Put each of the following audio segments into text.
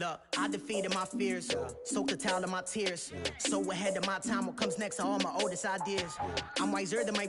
Look, I defeated my fears, soaked a towel in my tears. So ahead of my time, what comes next are all my oldest ideas. I'm wiser than my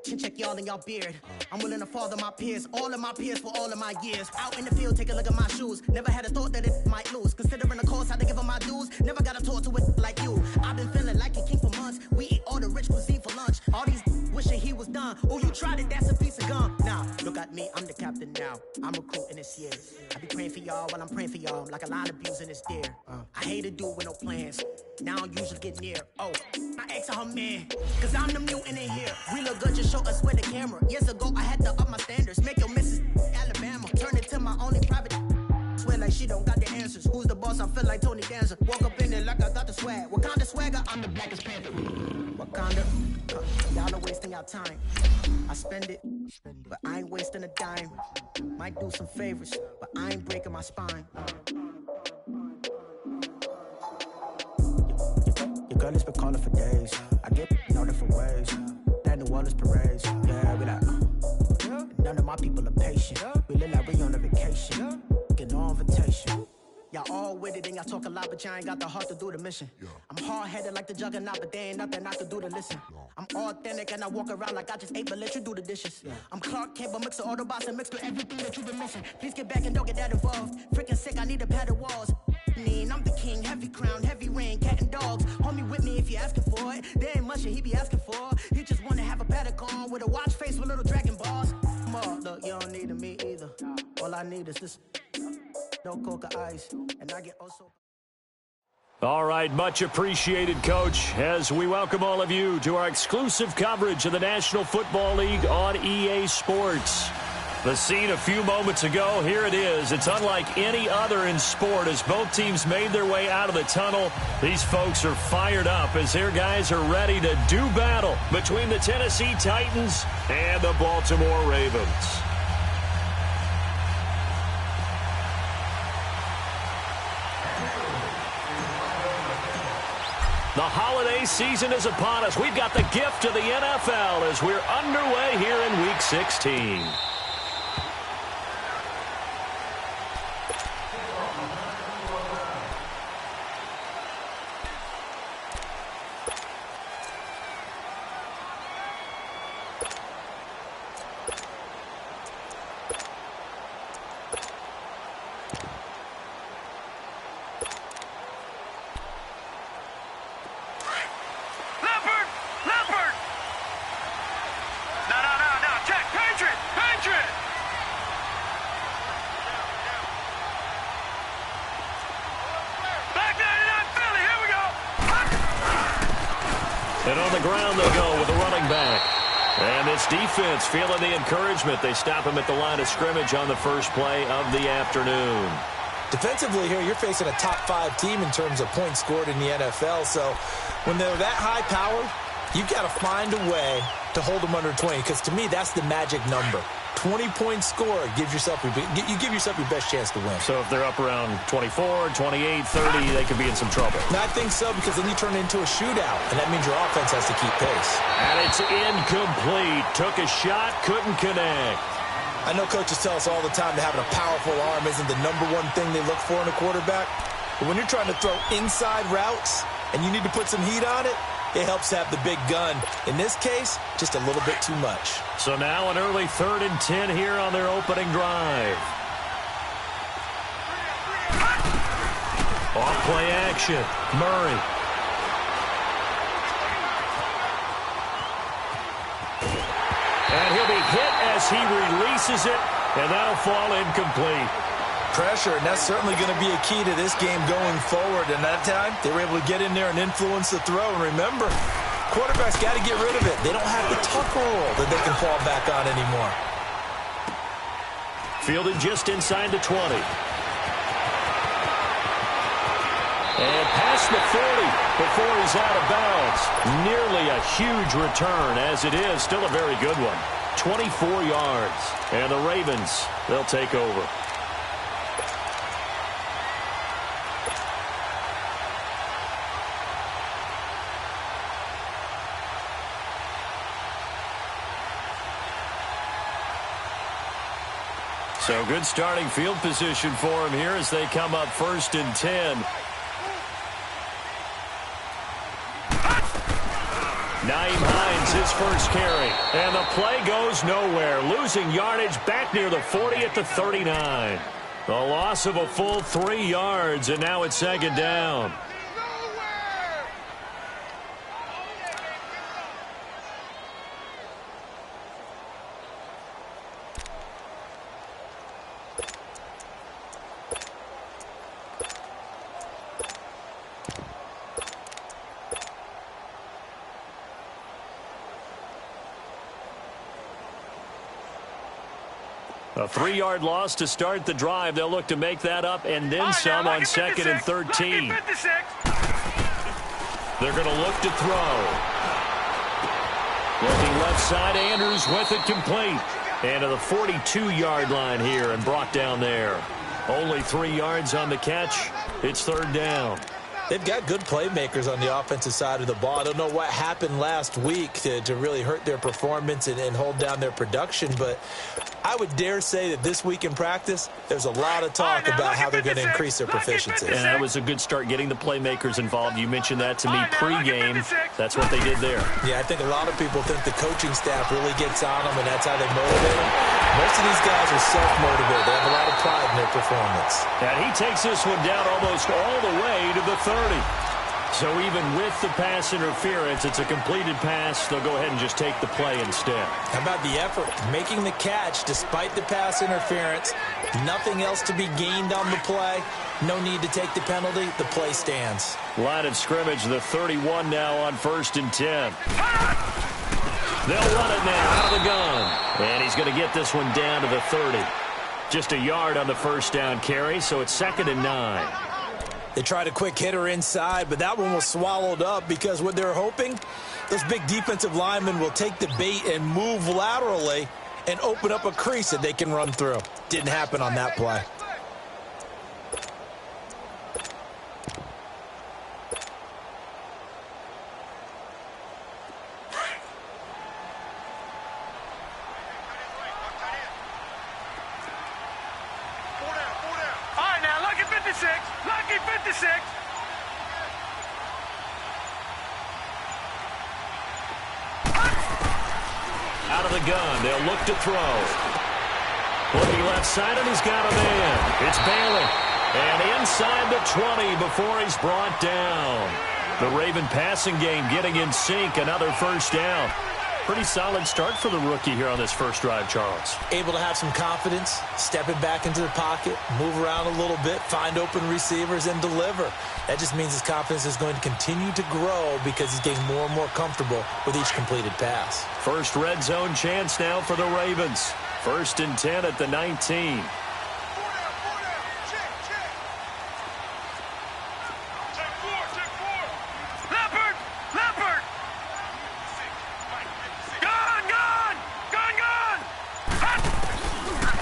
chin check y'all in y'all beard. I'm willing to father my peers, all of my peers for all of my years. Out in the field, take a look at my shoes. Never had a thought that it might lose. Considering the cost, how to give them my dues. Never got a talk to it like you. I've been feeling like a king for months. We eat all the rich cuisine for lunch. All these wishing he was done. Oh, you tried it, that's a piece of gum. Now, look at me, I'm the captain now. I'm recruiting this year. I be praying for y'all while I'm praying for y'all. Like a line of abusing this deer. I hate to do with no plans. Now I usually get near. Oh, I ex her man. Cause I'm the mutant in here. We look good, just show us where the camera. Years ago, I had to up my standards. Make your missus Alabama. Turn it to my only private. Swear like she don't got the answers. Who's the boss? I feel like Tony Danza. Walk up in it like I got the swag. What kind of swagger? I'm the blackest panther. What kind of? Y'all are wasting your time. I spend it, but I ain't wasting a dime. Might do some favors, but I ain't breaking my spine. Your girl has been calling for days. I get in all different ways. That New Orleans parades. Yeah, we like, none of my people are patient. We look like we on a vacation. Get no invitation. Y'all all with it and y'all talk a lot, but y'all ain't got the heart to do the mission. I'm hard-headed like the juggernaut, but there ain't nothing I can do to listen. I'm authentic and I walk around like I just ate, but let you do the dishes. I'm Clark Kent, but mix the Autobots and mix with everything that you've been missing. Please get back and don't get that involved. Freaking sick, I need a padded walls. I'm the king, heavy crown, heavy rain, cat and dogs. Homie with me if you're asking for it. There ain't much that he be asking for. He just wanna have a paddock on with a watch face with little dragon balls. Look, you don't need me either. All I need is this. No coca ice, and I get also. All right, much appreciated, Coach, as we welcome all of you to our exclusive coverage of the National Football League on EA Sports. The scene a few moments ago, here it is. It's unlike any other in sport as both teams made their way out of the tunnel. These folks are fired up as their guys are ready to do battle between the Tennessee Titans and the Baltimore Ravens. The holiday season is upon us. We've got the gift of the NFL as we're underway here in Week 16. And on the ground they go with a running back. And this defense feeling the encouragement. They stop him at the line of scrimmage on the first play of the afternoon. Defensively here, you're facing a top 5 team in terms of points scored in the NFL. So when they're that high powered, you've got to find a way to hold them under 20. Because to me, that's the magic number. 20-point score, you give yourself your best chance to win. So if they're up around 24, 28, 30, they could be in some trouble. No, I think so, because then you turn it into a shootout, and that means your offense has to keep pace. And it's incomplete. Took a shot, couldn't connect. I know coaches tell us all the time that having a powerful arm isn't the #1 thing they look for in a quarterback. But when you're trying to throw inside routes and you need to put some heat on it, it helps to have the big gun. In this case, just a little bit too much. So now an early 3rd and 10 here on their opening drive. Off play action. Murray. And he'll be hit as he releases it, and that'll fall incomplete. Pressure, and that's certainly going to be a key to this game going forward. And that time, they were able to get in there and influence the throw. And remember, quarterbacks got to get rid of it. They don't have the tuck roll that they can fall back on anymore. Fielded just inside the 20. And past the 40 before he's out of bounds. Nearly a huge return, as it is. Still a very good one. 24 yards. And the Ravens, they'll take over. So good starting field position for him here as they come up 1st and 10. Naeem Hines, his first carry. And the play goes nowhere. Losing yardage back near the 40 at the 39. The loss of a full 3 yards, and now it's 2nd down. A 3-yard loss to start the drive. They'll look to make that up and then some on 2nd and 13. They're going to look to throw. Looking left side, Andrews with it complete. And to the 42-yard line here and brought down there. Only 3 yards on the catch. It's 3rd down. They've got good playmakers on the offensive side of the ball. I don't know what happened last week to really hurt their performance and hold down their production, but I would dare say that this week in practice, there's a lot of talk about how they're going to increase their proficiency. And that was a good start getting the playmakers involved. You mentioned that to me pregame. That's what they did there. Yeah, I think a lot of people think the coaching staff really gets on them, and that's how they motivate them. Most of these guys are self-motivated. They have a lot of pride in their performance. And he takes this one down almost all the way to the 30. So even with the pass interference, it's a completed pass. They'll go ahead and just take the play instead. How about the effort? Making the catch despite the pass interference. Nothing else to be gained on the play. No need to take the penalty. The play stands. Line of scrimmage, the 31 now on 1st and 10. They'll run it now out of the gun. And he's going to get this one down to the 30. Just a yard on the 1st down carry, so it's 2nd and 9. They tried a quick hitter inside, but that one was swallowed up because what they're hoping, those big defensive linemen will take the bait and move laterally and open up a crease that they can run through. Didn't happen on that play. Out of the gun, they'll look to throw. Looking left side, and he's got a man. It's Bailey. And inside the 20 before he's brought down. The Raven passing game getting in sync. Another 1st down. Pretty solid start for the rookie here on this first drive, Charles. Able to have some confidence, stepping back into the pocket, move around a little bit, find open receivers, and deliver. That just means his confidence is going to continue to grow because he's getting more and more comfortable with each completed pass. First red zone chance now for the Ravens. 1st and 10 at the 19.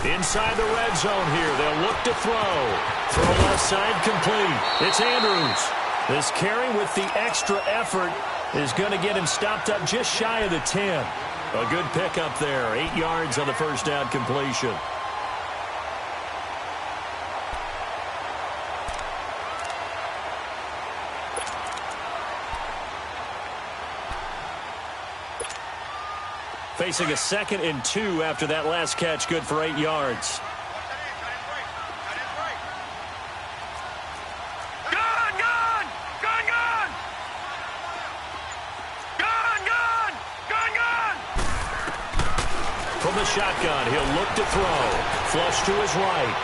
Inside the red zone here. They'll look to throw. Throw left side complete. It's Andrews. This carry with the extra effort is going to get him stopped up just shy of the 10. A good pickup there. 8 yards on the 1st down completion. Facing a 2nd and 2 after that last catch, good for 8 yards. From the shotgun, he'll look to throw. Flush to his right.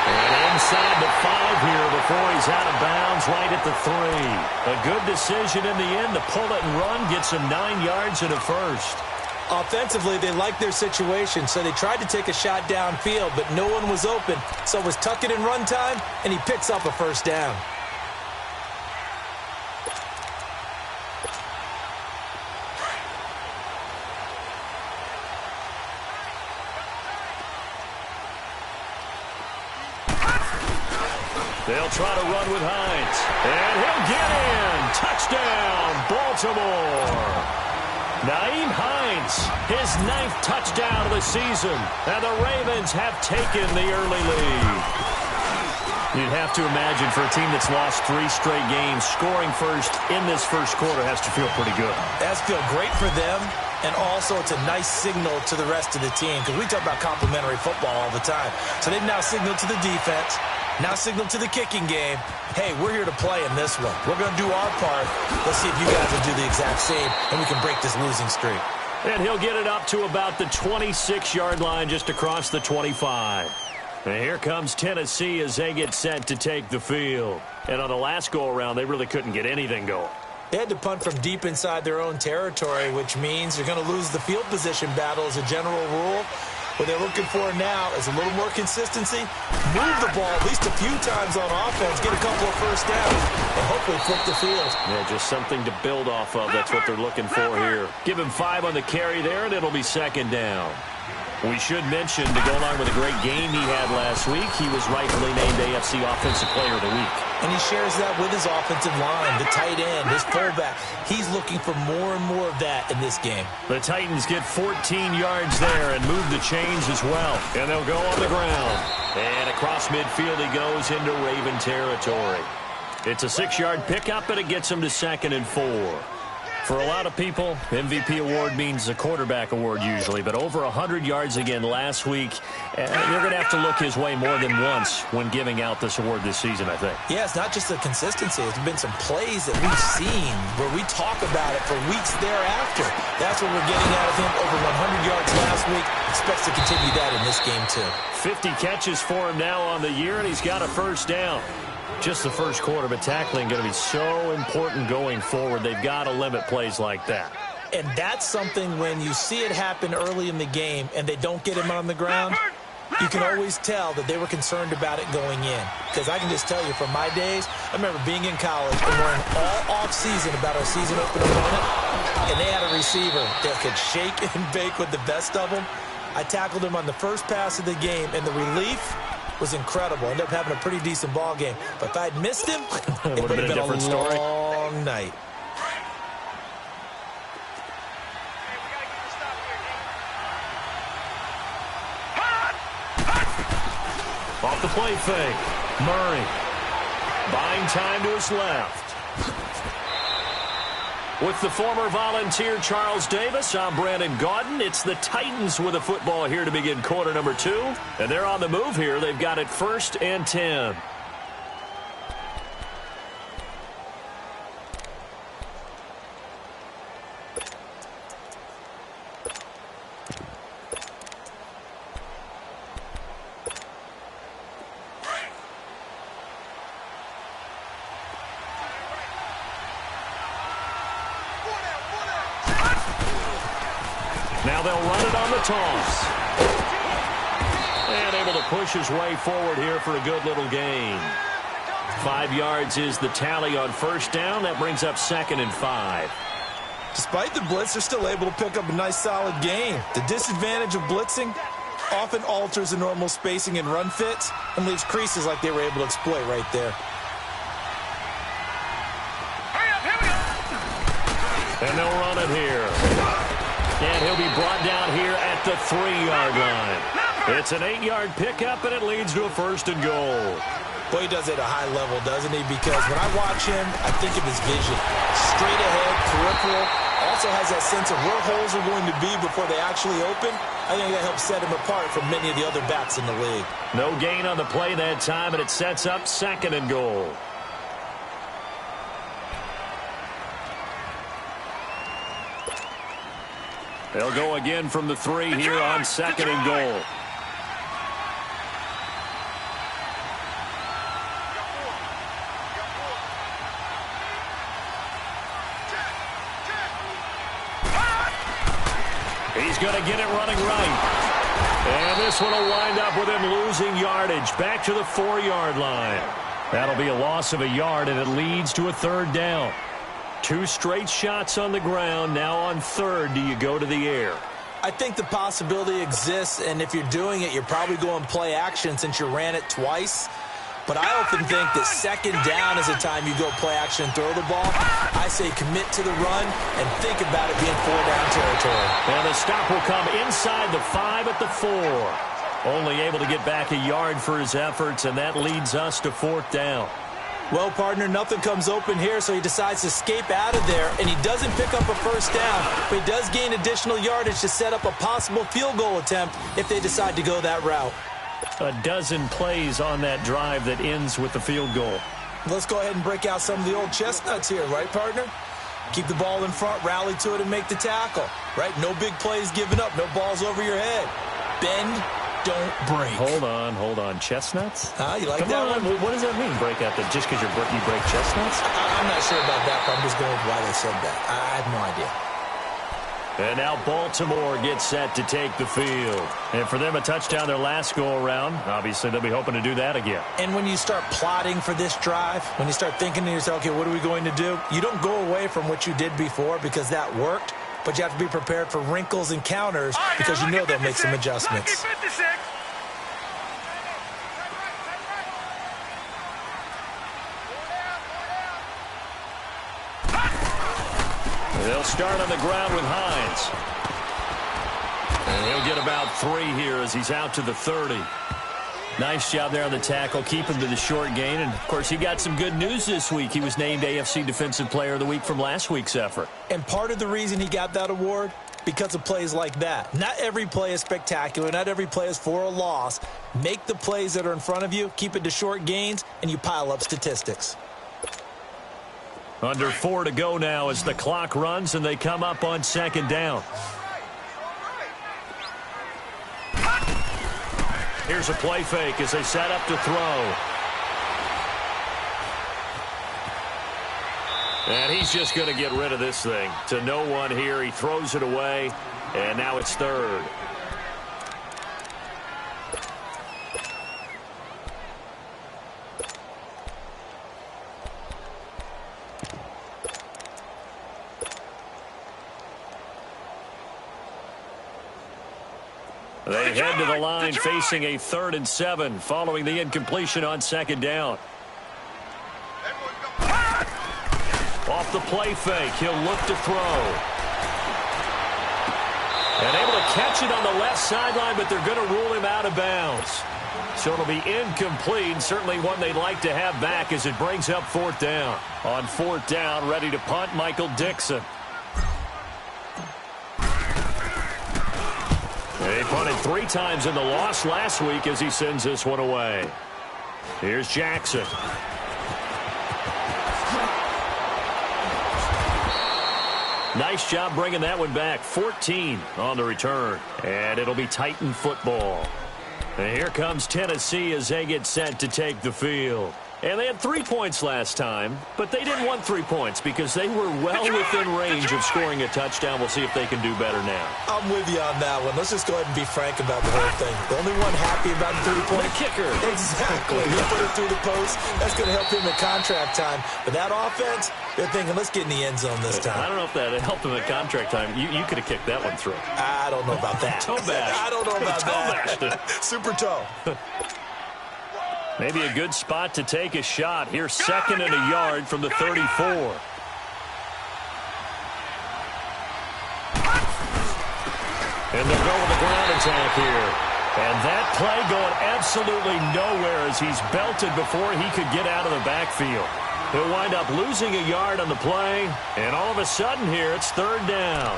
And inside the 5 here before he's out of bounds, right at the 3. A good decision in the end to pull it and run, gets him 9 yards and a 1st. Offensively, they liked their situation, so they tried to take a shot downfield, but no one was open. So it was tuck it in run time, and he picks up a 1st down. They'll try to run with Hines. And he'll get in. Touchdown, Baltimore. Nyheim Hines, his 9th touchdown of the season, and the Ravens have taken the early lead. You'd have to imagine for a team that's lost 3 straight games, scoring first in this first quarter has to feel pretty good. That's feel great for them, and also it's a nice signal to the rest of the team because we talk about complementary football all the time. So they've now signaled to the defense, now signaled to the kicking game, hey, we're here to play in this one. We're going to do our part. Let's see if you guys will do the exact same, and we can break this losing streak. And he'll get it up to about the 26-yard line just across the 25. And here comes Tennessee as they get set to take the field. And on the last go-around, they really couldn't get anything going. They had to punt from deep inside their own territory, which means they're going to lose the field position battle as a general rule. What they're looking for now is a little more consistency, move the ball at least a few times on offense, get a couple of first downs, and hopefully flip the field. Yeah, just something to build off of. That's what they're looking for here. Give him 5 on the carry there, and it'll be 2nd down. We should mention, to go along with a great game he had last week, he was rightfully named AFC Offensive Player of the Week. And he shares that with his offensive line, the tight end, his fullback. He's looking for more and more of that in this game. The Titans get 14 yards there and move the chains as well. And they'll go on the ground. And across midfield he goes into Raven territory. It's a 6-yard pickup, and it gets him to 2nd and 4. For a lot of people, MVP award means a quarterback award usually, but over 100 yards again last week. You're going to have to look his way more than once when giving out this award this season, I think. Yeah, it's not just the consistency. It's been some plays that we've seen where we talk about it for weeks thereafter. That's what we're getting out of him. Over 100 yards last week. Expects to continue that in this game, too. 50 catches for him now on the year, and he's got a first down. Just the first quarter, but tackling going to be so important going forward. They've got to limit plays like that. And that's something when you see it happen early in the game and they don't get him on the ground, you can always tell that they were concerned about it going in. Because I can just tell you from my days, I remember being in college and learning all off-season about our season opener opponent, and they had a receiver that could shake and bake with the best of them. I tackled him on the first pass of the game, and the relief was incredible. Ended up having a pretty decent ball game. But if I'd missed him, it would have been a different story. Long night. Off the play fake. Murray buying time to his left. With the former Volunteer Charles Davis, I'm Brandon Gaudin. It's the Titans with a football here to begin quarter number 2. And they're on the move here. They've got it 1st and 10. Now they'll run it on the toss. And able to push his way forward here for a good little gain. 5 yards is the tally on first down. That brings up 2nd and 5. Despite the blitz, they're still able to pick up a nice solid gain. The disadvantage of blitzing often alters the normal spacing and run fits and leaves creases like they were able to exploit right there. And they'll run it here. And he'll be brought down here at the 3-yard line. It's an 8-yard pickup, and it leads to a 1st and goal. Boy, he does it at a high level, doesn't he? Because when I watch him, I think of his vision. Straight ahead, peripheral. Also has that sense of where holes are going to be before they actually open. I think that helps set him apart from many of the other backs in the league. No gain on the play that time, and it sets up 2nd and goal. They'll go again from the 3 here on 2nd and goal. He's going to get it running right. And this one will wind up with him losing yardage back to the 4-yard line. That'll be a loss of a yard, and it leads to a 3rd down. 2 straight shots on the ground. Now on 3rd, do you go to the air? I think the possibility exists, and if you're doing it, you're probably going play action since you ran it twice. But I often think that second down is a time you go play action and throw the ball. I say commit to the run and think about it being 4-down territory. And the stop will come inside the 5 at the 4. Only able to get back a yard for his efforts, and that leads us to 4th down. Well, partner, nothing comes open here, so he decides to escape out of there, and he doesn't pick up a first down, but he does gain additional yardage to set up a possible field goal attempt if they decide to go that route. A dozen plays on that drive that ends with the field goal. Let's go ahead and break out some of the old chestnuts here, right, partner? Keep the ball in front, rally to it, and make the tackle, right? No big plays given up, no balls over your head. Bend, don't break. Hold on. Chestnuts? You like Come that on. one? What does that mean, break out? That just because you break chestnuts? I'm not sure about that, but I'm just going with why they said that. I have no idea. And now Baltimore gets set to take the field. And for them, a touchdown their last go-around. Obviously, they'll be hoping to do that again. And when you start plotting for this drive, when you start thinking to yourself, okay, what are we going to do? You don't go away from what you did before because that worked, but you have to be prepared for wrinkles and counters because you know they'll make some adjustments. They'll start on the ground with Hines. And he'll get about 3 here as he's out to the 30. Nice job there on the tackle, keep him to the short gain. And, of course, he got some good news this week. He was named AFC Defensive Player of the Week from last week's effort. And part of the reason he got that award, because of plays like that. Not every play is spectacular. Not every play is for a loss. Make the plays that are in front of you, keep it to short gains, and you pile up statistics. Under 4 to go now as the clock runs and they come up on 2nd down. Here's a play fake as they set up to throw. And he's just going to get rid of this thing. To no one here. He throws it away, and now it's 3rd. They head to the line facing a 3rd and 7 following the incompletion on 2nd down. Off the play fake, he'll look to throw. And able to catch it on the left sideline, but they're going to rule him out of bounds. So it'll be incomplete, certainly one they'd like to have back as it brings up 4th down. On 4th down, ready to punt, Michael Dixon. They punted 3 times in the loss last week as he sends this one away. Here's Jackson. Nice job bringing that one back. 14 on the return. And it'll be Titan football. And here comes Tennessee as they get set to take the field. And they had 3 points last time, but they didn't want 3 points because they were well within range of scoring a touchdown. We'll see if they can do better now. I'm with you on that one. Let's just go ahead and be frank about the whole thing. The only one happy about the 3-point kicker. Exactly. He put it through the post. That's going to help him at contract time. But that offense, they're thinking, let's get in the end zone this time. I don't know if that helped him at contract time. You could have kicked that one through. I don't know about that. Toe bash. I don't know about that. Super toe. Maybe a good spot to take a shot. Here's 2nd and a yard from the 34. And they'll go with the ground attack here. And that play going absolutely nowhere as he's belted before he could get out of the backfield. He'll wind up losing a yard on the play. And all of a sudden here, it's 3rd down.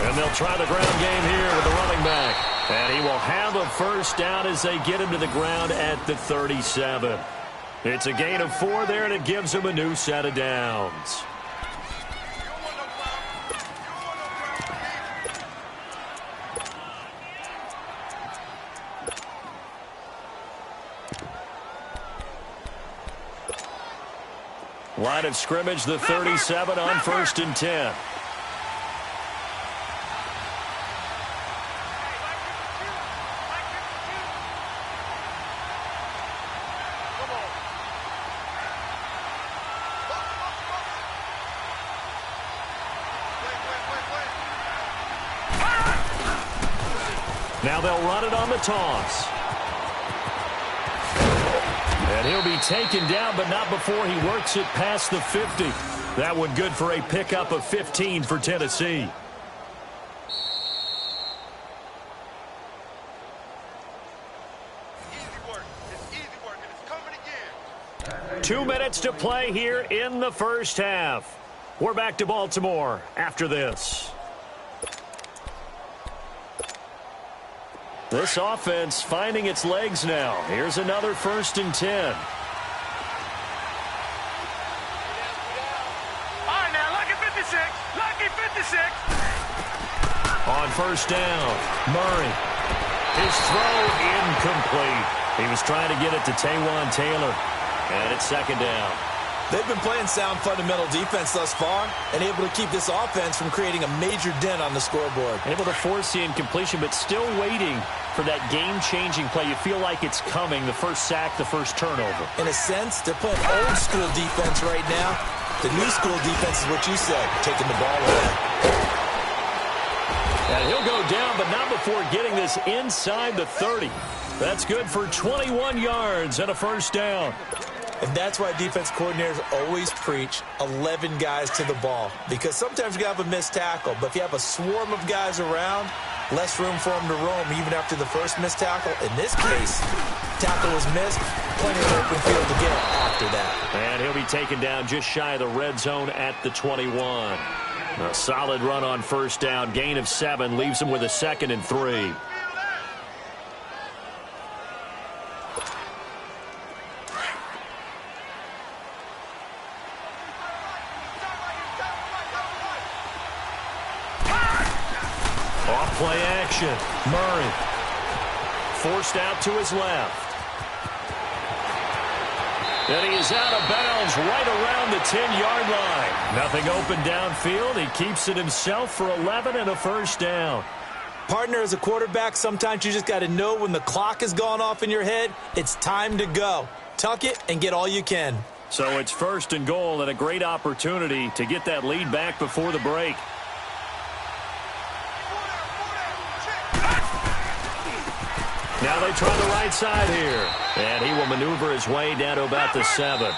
And they'll try the ground game here with the running back. And he will have a first down as they get him to the ground at the 37. It's a gain of 4 there, and it gives him a new set of downs. Line of scrimmage, the 37 on 1st and 10. Now they'll run it on the toss. And he'll be taken down, but not before he works it past the 50. That one good for a pickup of 15 for Tennessee. Easy work. It's easy work, and it's coming again. 2 minutes to play here in the first half. We're back to Baltimore after this. This offense finding its legs now. Here's another 1st and 10. All right, now, lucky 56. Lucky 56. On 1st down, Murray. His throw incomplete. He was trying to get it to Taywan Taylor. And it's 2nd down. They've been playing sound fundamental defense thus far and able to keep this offense from creating a major dent on the scoreboard. Able to force the incompletion, but still waiting for that game-changing play. You feel like it's coming, the first sack, the first turnover. In a sense, they're playing old-school defense right now. The new-school defense is what you said, taking the ball away. And he'll go down, but not before getting this inside the 30. That's good for 21 yards and a 1st down. And that's why defense coordinators always preach 11 guys to the ball. Because sometimes you have a missed tackle, but if you have a swarm of guys around, less room for them to roam even after the first missed tackle. In this case, tackle was missed, plenty of open field to get after that. And he'll be taken down just shy of the red zone at the 21. A solid run on 1st down. Gain of 7 leaves him with a 2nd and 3. Play action. Murray forced out to his left. And he is out of bounds right around the 10-yard line. Nothing open downfield. He keeps it himself for 11 and a 1st down. Partner, as a quarterback, sometimes you just got to know when the clock has gone off in your head, it's time to go. Tuck it and get all you can. So it's 1st and goal and a great opportunity to get that lead back before the break. Now they try the right side here. And he will maneuver his way down to about the 7.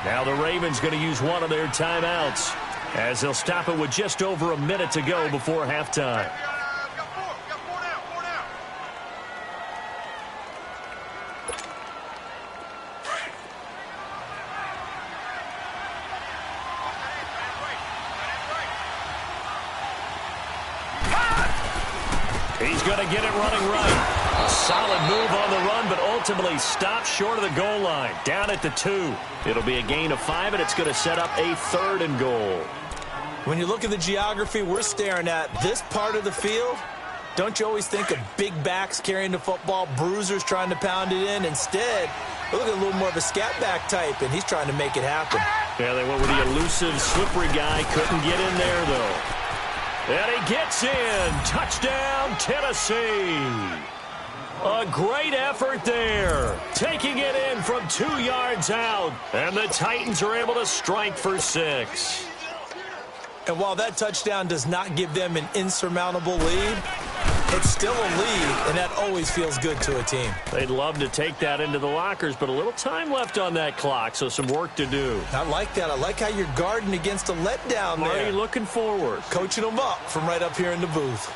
Now the Ravens going to use one of their timeouts as they'll stop it with just over a minute to go before halftime. He's going to get it running right. A solid move on the run, but ultimately stopped short of the goal line. Down at the 2. It'll be a gain of 5, and it's going to set up a 3rd and goal. When you look at the geography we're staring at, this part of the field, don't you always think of big backs carrying the football, bruisers trying to pound it in? Instead, look at a little more of a scat back type, and he's trying to make it happen. Yeah, they went with the elusive, slippery guy. Couldn't get in there, though. And he gets in. Touchdown, Tennessee. A great effort there. Taking it in from 2 yards out. And the Titans are able to strike for 6. And while that touchdown does not give them an insurmountable lead, it's still a lead, and that always feels good to a team. They'd love to take that into the lockers, but a little time left on that clock, so some work to do. I like that. I like how you're guarding against a letdown there. Already looking forward. Coaching them up from right up here in the booth.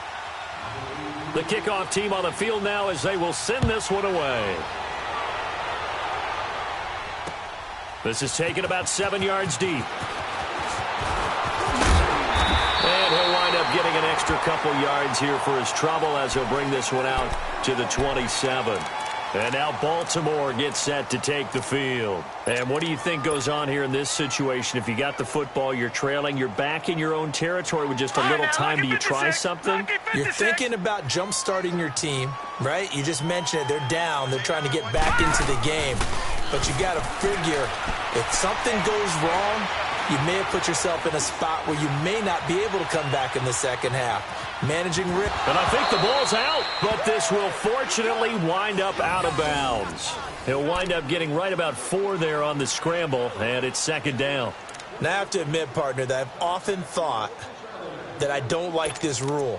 The kickoff team on the field now as they will send this one away. This is taken about 7 yards deep. And he'll wind up getting an extra couple yards here for his trouble as he'll bring this one out to the 27. And now Baltimore gets set to take the field. And what do you think goes on here in this situation? If you got the football, you're trailing, you're back in your own territory with just a little time. Do you try something? You're thinking about jump-starting your team, right? You just mentioned it. They're down. They're trying to get back into the game. But you got to figure if something goes wrong, you may have put yourself in a spot where you may not be able to come back in the second half. Managing risk. And I think the ball's out, but this will fortunately wind up out of bounds. He'll wind up getting right about 4 there on the scramble, and it's 2nd down. Now I have to admit, partner, that I've often thought that I don't like this rule.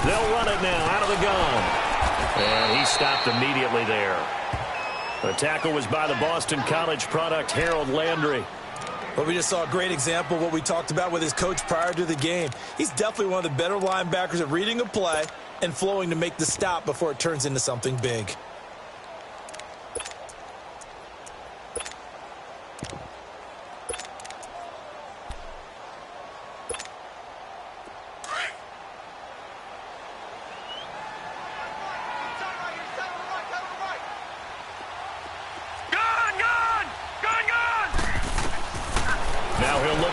They'll run it now out of the gun. And he stopped immediately there. The tackle was by the Boston College product, Harold Landry. Well, we just saw a great example of what we talked about with his coach prior to the game. He's definitely one of the better linebackers at reading a play and flowing to make the stop before it turns into something big.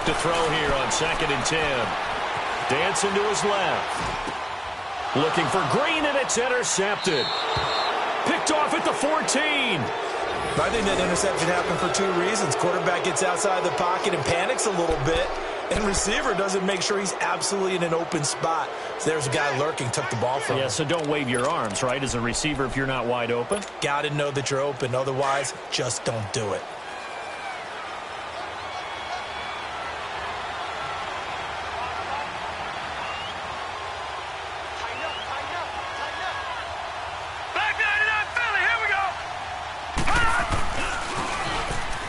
To throw here on 2nd and 10. Dancing to his left. Looking for Green, and it's intercepted. Picked off at the 14. I think that interception happened for two reasons. Quarterback gets outside the pocket and panics a little bit, and receiver doesn't make sure he's absolutely in an open spot. So there's a guy lurking, took the ball from him. Yeah, so don't wave your arms, right, as a receiver if you're not wide open. Got to know that you're open. Otherwise, just don't do it.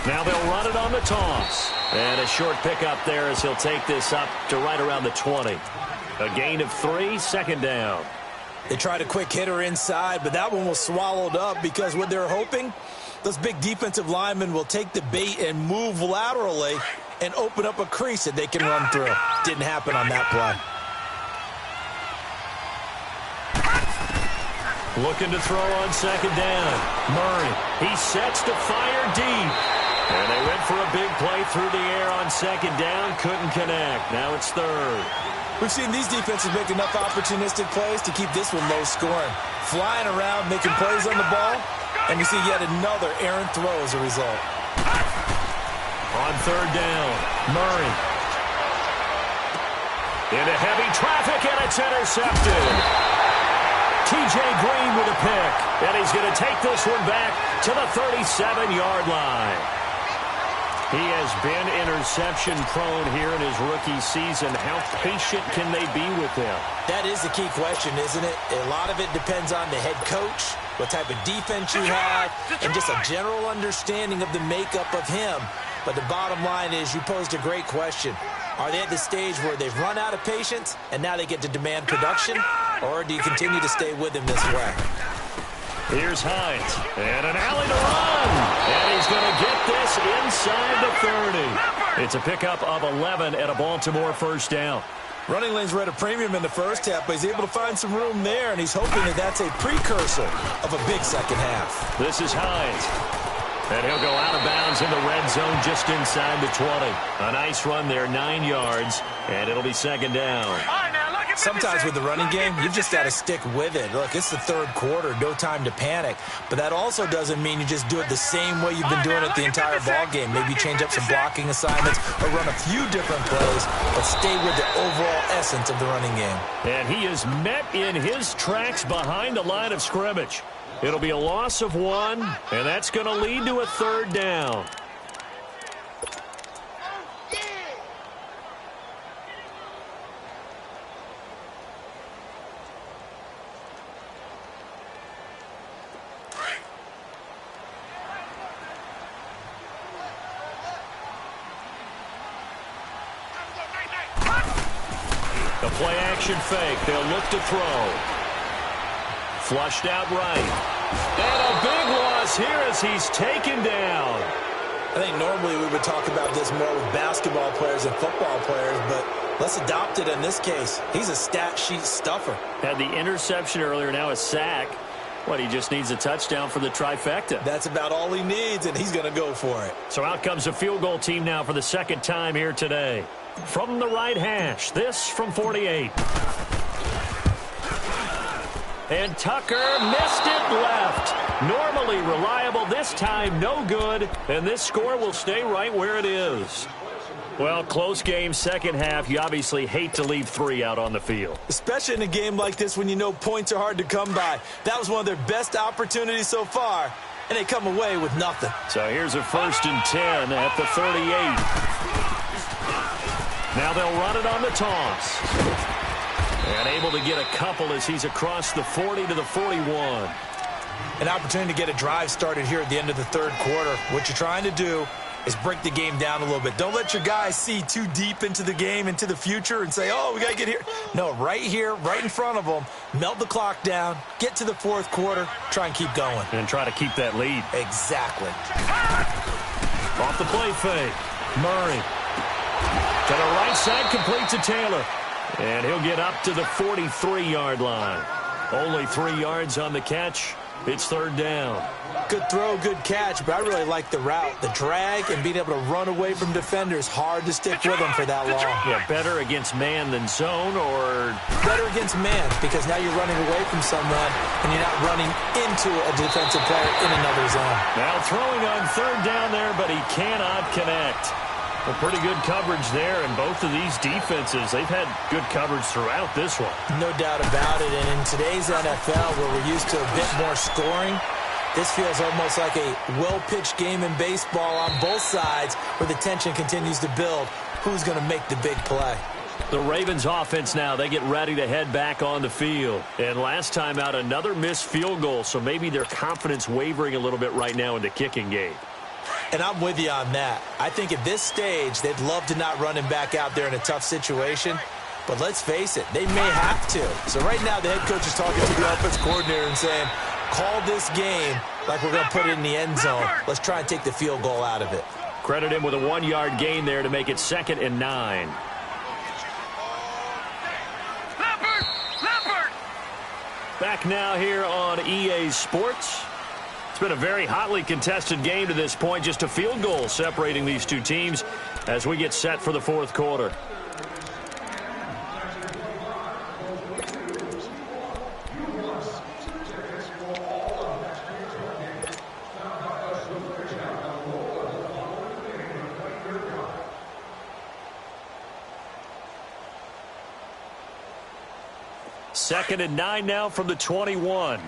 Now they'll run it on the toss. And a short pickup there as he'll take this up to right around the 20. A gain of 3, 2nd down. They tried a quick hitter inside, but that one was swallowed up because what they're hoping, those big defensive linemen will take the bait and move laterally and open up a crease that they can run through. Didn't happen on that play. Looking to throw on 2nd down. Murray, he sets to fire deep. And they went for a big play through the air on 2nd down. Couldn't connect. Now it's 3rd. We've seen these defenses make enough opportunistic plays to keep this one low scoring. Flying around, making plays on the ball, and we see yet another errant throw as a result. On 3rd down, Murray. Into heavy traffic, and it's intercepted. T.J. Green with a pick, and he's going to take this one back to the 37-yard line. He has been interception-prone here in his rookie season. How patient can they be with him? That is the key question, isn't it? A lot of it depends on the head coach, what type of defense you have, and just a general understanding of the makeup of him. But the bottom line is you posed a great question. Are they at the stage where they've run out of patience and now they get to demand production? Or do you continue to stay with him this way? Here's Hines. And an alley to run. And he's going to get this inside the 30. It's a pickup of 11 at a Baltimore 1st down. Running lanes were at a premium in the first half, but he's able to find some room there, and he's hoping that that's a precursor of a big second half. This is Hines. And he'll go out of bounds in the red zone just inside the 20. A nice run there, 9 yards, and it'll be 2nd down. Sometimes with the running game, you've just got to stick with it. Look, it's the 3rd quarter, no time to panic. But that also doesn't mean you just do it the same way you've been doing it the entire ball game. Maybe change up some blocking assignments or run a few different plays, but stay with the overall essence of the running game. And he is met in his tracks behind the line of scrimmage. It'll be a loss of 1, and that's going to lead to a 3rd down. The play-action fake. They'll look to throw. Flushed out right. And a big loss here as he's taken down. I think normally we would talk about this more with basketball players and football players, but let's adopt it in this case. He's a stat sheet stuffer. Had the interception earlier, now a sack. What, he just needs a touchdown for the trifecta. That's about all he needs, and he's going to go for it. So out comes a field goal team now for the 2nd time here today. From the right hash, this from 48. And Tucker missed it left. Normally reliable, this time no good. And this score will stay right where it is. Well, close game, 2nd half. You obviously hate to leave 3 out on the field. Especially in a game like this when you know points are hard to come by. That was one of their best opportunities so far, and they come away with nothing. So here's a 1st and 10 at the 38. Now they'll run it on the toss. And able to get a couple as he's across the 40 to the 41. An opportunity to get a drive started here at the end of the third quarter. What you're trying to do is break the game down a little bit. Don't let your guys see too deep into the game, into the future, and say, oh, we got to get here. No, right here, right in front of them, melt the clock down, get to the fourth quarter, try and keep going. And try to keep that lead. Exactly. Off the play fake. Murray. To the right side, complete to Taylor. And he'll get up to the 43-yard line. Only 3 yards on the catch. It's third down. Good throw, good catch, but I really like the route. The drag and being able to run away from defenders, hard to stick with them for that long. Yeah, better against man than zone, or? Better against man, because now you're running away from someone and you're not running into a defensive player in another zone. Now throwing on third down there, but he cannot connect. A pretty good coverage there, and both of these defenses, they've had good coverage throughout this one. No doubt about it, and in today's NFL, where we're used to a bit more scoring, this feels almost like a well-pitched game in baseball on both sides where the tension continues to build. Who's going to make the big play? The Ravens offense now, they get ready to head back on the field. And last time out, another missed field goal, so maybe their confidence wavering a little bit right now in the kicking game. And I'm with you on that. I think at this stage, they'd love to not run him back out there in a tough situation. But let's face it, they may have to. So right now, the head coach is talking to the offense coordinator and saying, call this game like we're going to put it in the end zone. Let's try and take the field goal out of it. Credit him with a 1-yard gain there to make it 2nd and 9. Back now here on EA Sports. It's been a very hotly contested game to this point. Just a field goal separating these two teams as we get set for the fourth quarter. Second and 9 now from the 21.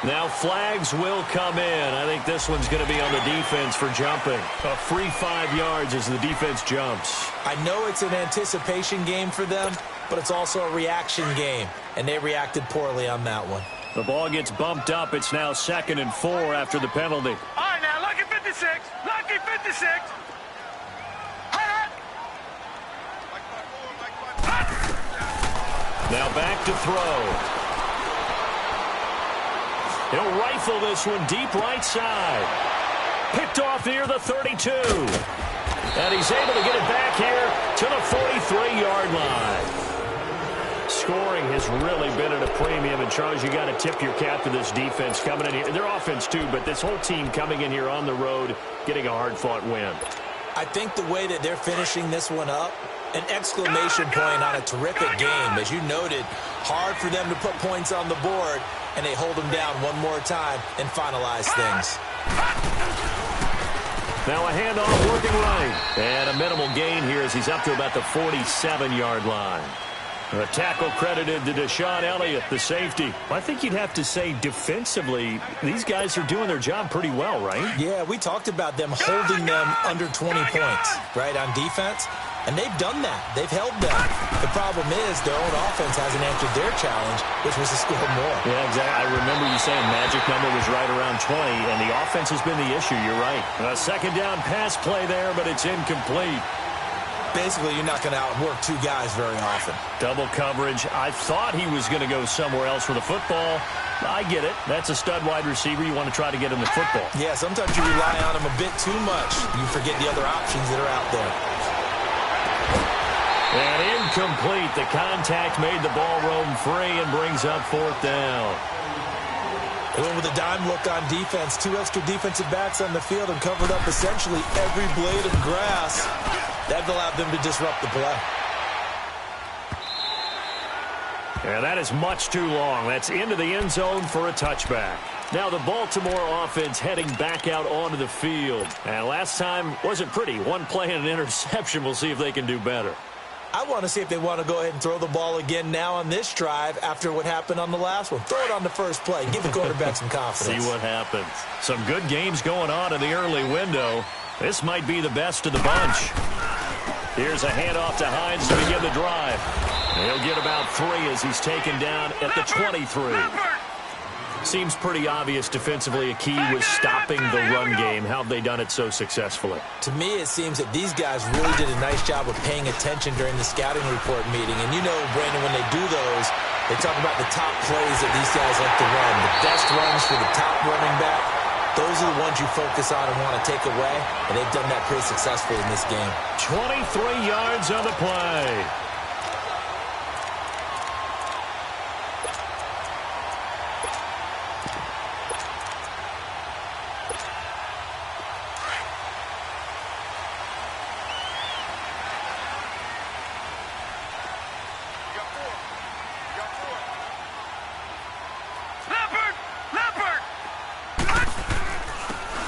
Now flags will come in. I think this one's going to be on the defense for jumping. A free 5 yards as the defense jumps. I know it's an anticipation game for them, but it's also a reaction game, and they reacted poorly on that one. The ball gets bumped up. It's now 2nd and 4 after the penalty. All right, now, lucky 56. Lucky 56. Now back to throw. He'll rifle this one deep right side. Picked off near the 32. And he's able to get it back here to the 43-yard line. Scoring has really been at a premium. And, Charles, you got to tip your cap to this defense coming in here. Their offense, too, but this whole team coming in here on the road, getting a hard-fought win. I think the way that they're finishing this one up, an exclamation point on a terrific game. As you noted, hard for them to put points on the board, and they hold them down one more time and finalize things. Now a handoff working right. And a minimal gain here as he's up to about the 47-yard line. A tackle credited to Deshaun Elliott, the safety. I think you'd have to say defensively, these guys are doing their job pretty well, right? Yeah, we talked about them holding them under 20 points, right, on defense. And they've done that. They've held them. The problem is their own offense hasn't answered their challenge, which was to score more. Yeah, exactly. I remember you saying magic number was right around 20, and the offense has been the issue. You're right. A second down pass play there, but it's incomplete. Basically, you're not going to outwork two guys very often. Double coverage. I thought he was going to go somewhere else for the football. I get it. That's a stud wide receiver. You want to try to get him the football. Yeah, sometimes you rely on him a bit too much. You forget the other options that are out there. And incomplete. The contact made the ball roam free and brings up fourth down. They went with a dime look on defense. 2 extra defensive backs on the field and covered up essentially every blade of grass. That allowed them to disrupt the play. And that is much too long. That's into the end zone for a touchback. Now the Baltimore offense heading back out onto the field. And last time wasn't pretty. One play and an interception. We'll see if they can do better. I want to see if they want to go ahead and throw the ball again now on this drive after what happened on the last one. Throw it on the first play. Give the quarterback some confidence. See what happens. Some good games going on in the early window. This might be the best of the bunch. Here's a handoff to Hines to begin the drive. He'll get about 3 as he's taken down at the 23. Seems pretty obvious defensively a key was stopping the run game. How have they done it so successfully? To me, it seems that these guys really did a nice job of paying attention during the scouting report meeting. And you know, Brandon, when they do those, they talk about the top plays that these guys like to run. The best runs for the top running back. Those are the ones you focus on and want to take away. And they've done that pretty successfully in this game. 23 yards on the play.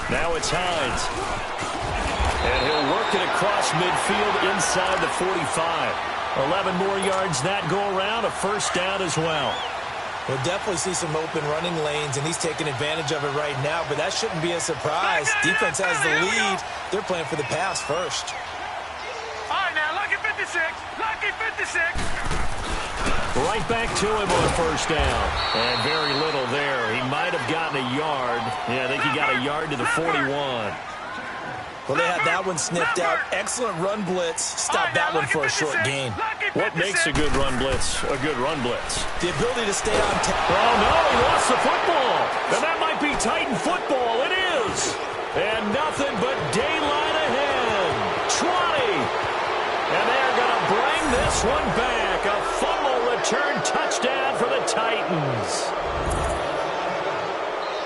Now it's Hines. And he'll work it across midfield inside the 45. 11 more yards that go around, a first down as well. We'll definitely see some open running lanes, and he's taking advantage of it right now, but that shouldn't be a surprise. Defense has the lead. They're playing for the pass first. All right, now, lucky 56. Lucky 56. Right back to him on first down. And very little there. He might have gotten a yard. Yeah, I think he got a yard to the 41. Well, they had that one sniffed out. Excellent run blitz. Stop that one for a short gain. What makes a good run blitz a good run blitz? The ability to stay on top. Oh, no, he lost the football. And that might be Titan football. It is. And nothing but daylight ahead. 20. And they're going to bring this one back. A fumble return touchdown for the Titans.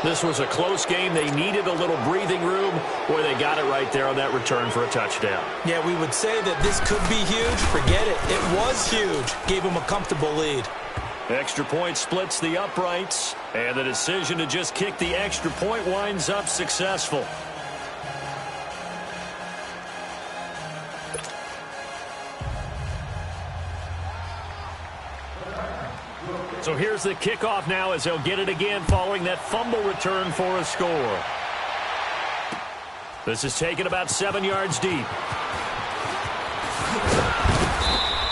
This was a close game. They needed a little breathing room. Boy, they got it right there on that return for a touchdown. Yeah, we would say that this could be huge. Forget it. It was huge. Gave them a comfortable lead. Extra point splits the uprights. And the decision to just kick the extra point winds up successful. So here's the kickoff now as they'll get it again following that fumble return for a score. This is taken about 7 yards deep.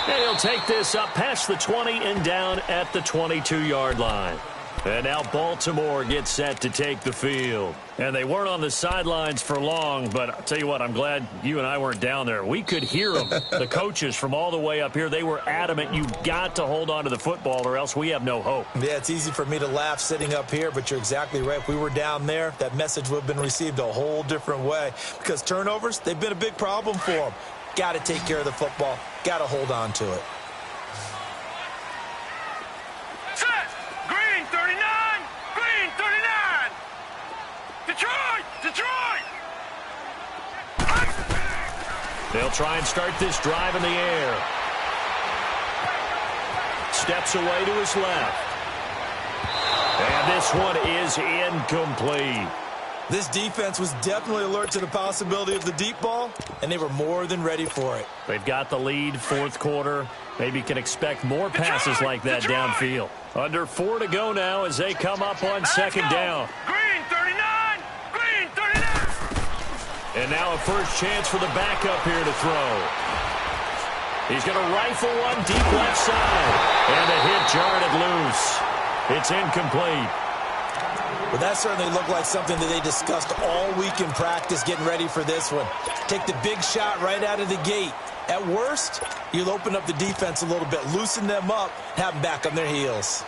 And he'll take this up past the 20 and down at the 22-yard line. And now Baltimore gets set to take the field. And they weren't on the sidelines for long, but I'll tell you what, I'm glad you and I weren't down there. We could hear them. The coaches from all the way up here, they were adamant. You've got to hold on to the football or else we have no hope. Yeah, it's easy for me to laugh sitting up here, but you're exactly right. If we were down there, that message would have been received a whole different way. Because turnovers, they've been a big problem for them. Got to take care of the football. Got to hold on to it. They'll try and start this drive in the air. Steps away to his left. And this one is incomplete. This defense was definitely alert to the possibility of the deep ball, and they were more than ready for it. They've got the lead, fourth quarter. Maybe can expect more passes like that downfield. Under 4 to go now as they come up on second down. Green 39. Green 39. And now a first chance for the backup here to throw. He's going to rifle one deep left side. And a hit jarred it loose. It's incomplete. But that certainly looked like something that they discussed all week in practice getting ready for this one. Take the big shot right out of the gate. At worst, you'll open up the defense a little bit, loosen them up, have them back on their heels.